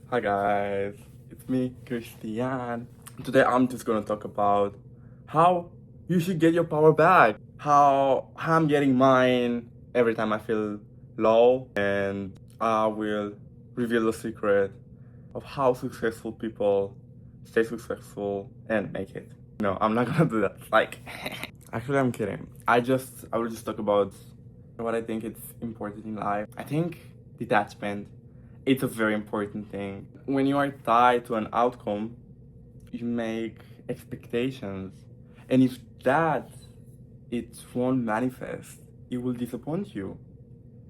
Hi guys, it's me, Christian. Today I'm just gonna talk about how you should get your power back. How I'm getting mine every time I feel low, and I will reveal the secret of how successful people stay successful and make it. No, I'm not gonna do that. Actually, I'm kidding. I will just talk about what I think it's important in life. I think detachment, it's a very important thing. When you are tied to an outcome, you make expectations. And if that it won't manifest, it will disappoint you.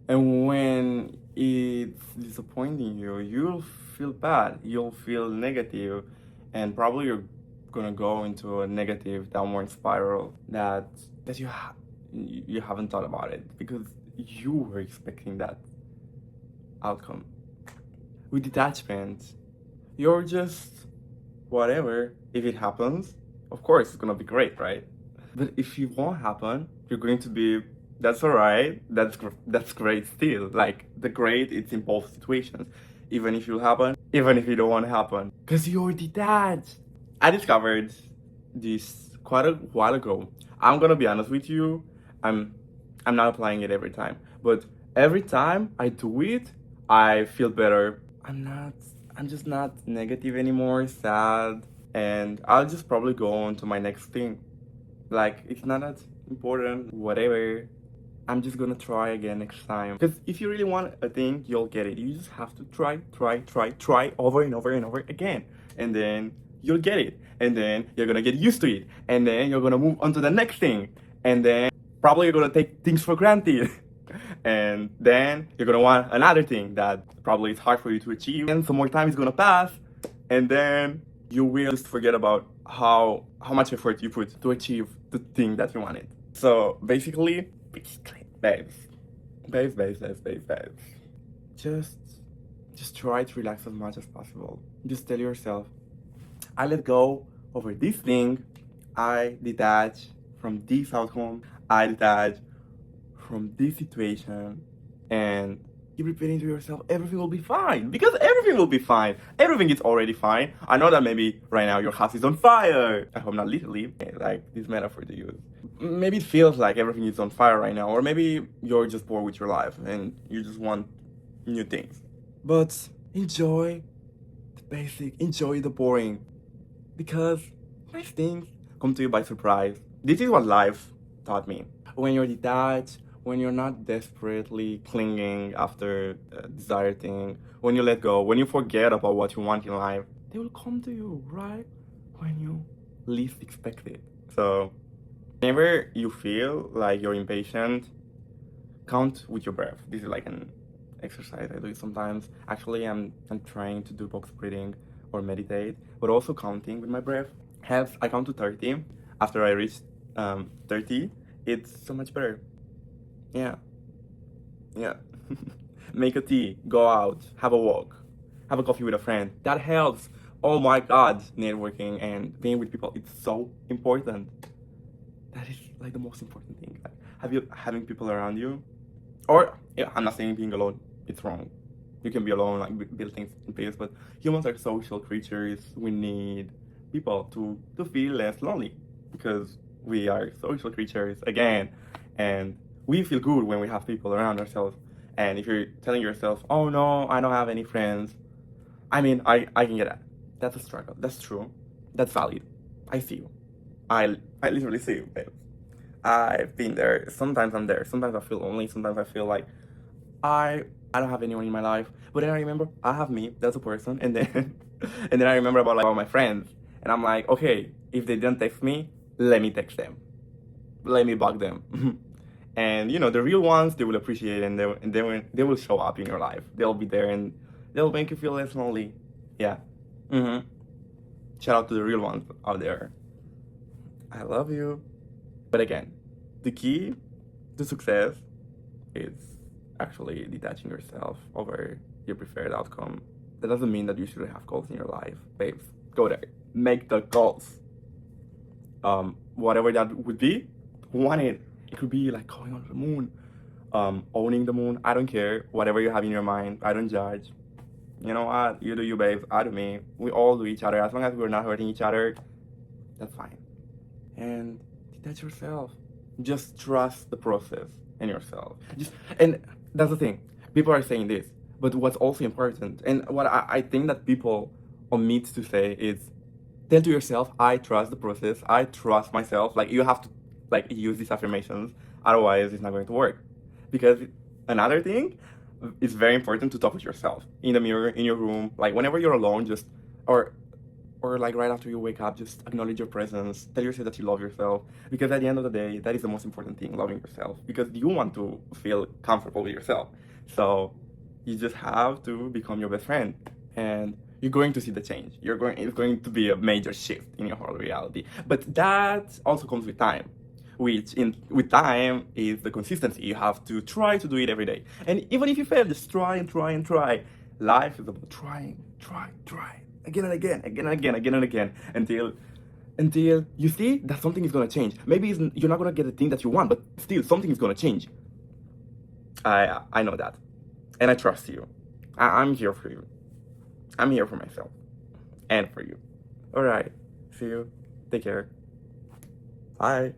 And when it's disappointing you, you'll feel bad, you'll feel negative, and probably you're gonna go into a negative downward spiral that you haven't thought about it because you were expecting that outcome. With detachment, you're just whatever. If it happens, of course it's gonna be great, right? But if it won't happen, you're going to be, that's alright. That's great still. Like the great, it's in both situations. Even if it happen, even if it don't want to happen, because you're detached. I discovered this quite a while ago. I'm gonna be honest with you. I'm I'm not applying it every time, but every time I do it, I feel better. I'm just not negative anymore, sad, and I'll just probably go on to my next thing. Like, it's not that important, whatever. I'm just gonna try again next time. Because if you really want a thing, you'll get it. You just have to try over and over and over again. And then you'll get it. And then you're gonna get used to it. And then you're gonna move on to the next thing. And then probably you're gonna take things for granted. And then you're gonna want another thing that probably is hard for you to achieve. And some more time is gonna pass. And then you will just forget about how much effort you put to achieve the thing that you wanted. So basically, babes. Just just try to relax as much as possible. Just tell yourself, I let go over this thing. I detach from this outcome. I detach from this situation, and keep repeating to yourself, everything will be fine, because everything will be fine. Everything is already fine. I know that maybe right now your house is on fire. I hope not literally, like this metaphor to use. Maybe it feels like everything is on fire right now, or maybe you're just bored with your life and you just want new things. But enjoy the basic, enjoy the boring, because nice things come to you by surprise. This is what life taught me. When you're detached, when you're not desperately clinging after a desired thing, when you let go, when you forget about what you want in life, they will come to you right when you least expect it. So, whenever you feel like you're impatient, count with your breath. This is like an exercise I do sometimes. Actually, I'm trying to do box breathing or meditate, but also counting with my breath helps. I count to 30. After I reach 30, it's so much better. Yeah, yeah. Make a tea, go out, have a walk, have a coffee with a friend. That helps. Oh my God, networking and being with people, it's so important. That is like the most important thing. Like, having people around you, or yeah, I'm not saying being alone, it's wrong. You can be alone, like build things in peace, but humans are social creatures. We need people to feel less lonely because we are social creatures again, and we feel good when we have people around ourselves. And if you're telling yourself, "Oh no, I don't have any friends," I mean, I can get that. That's a struggle. That's true. That's valid. I see you. I literally see you, babe. I've been there. Sometimes I'm there. Sometimes I feel lonely. Sometimes I feel like I don't have anyone in my life. But then I remember I have me. That's a person. And then and then I remember about like all my friends. And I'm like, okay, if they didn't text me, let me text them. Let me bug them. And you know, the real ones, they will appreciate it, and they will show up in your life. They'll be there and they'll make you feel less lonely. Yeah. Mm-hmm. Shout out to the real ones out there. I love you. But again, the key to success is actually detaching yourself over your preferred outcome. That doesn't mean that you shouldn't have goals in your life. Babes, go there. Make the goals. Whatever that would be, want it. It could be like going on the moon, owning the moon. I don't care. Whatever you have in your mind, I don't judge. You know what? You do you, babes. I do me. We all do each other. As long as we're not hurting each other, that's fine. And detach yourself. Just trust the process and yourself. And that's the thing. People are saying this, but what's also important, and what I think that people omit to say is, tell to yourself, I trust the process. I trust myself. Like, you have to like use these affirmations. Otherwise, it's not going to work. Because another thing, it's very important to talk with yourself in the mirror, in your room, like whenever you're alone, just or like right after you wake up, just acknowledge your presence. Tell yourself that you love yourself. Because at the end of the day, that is the most important thing, loving yourself. Because you want to feel comfortable with yourself. So you just have to become your best friend. And you're going to see the change. It's going to be a major shift in your whole reality. But that also comes with time. With time is the consistency. You have to try to do it every day. And even if you fail, just try and try and try. Life is about trying, try, again and again, again and again, until you see that something is gonna change. Maybe you're not gonna get the thing that you want, but still something is gonna change. I know that, and I trust you. I'm here for you. I'm here for myself and for you. All right. See you. Take care. Bye.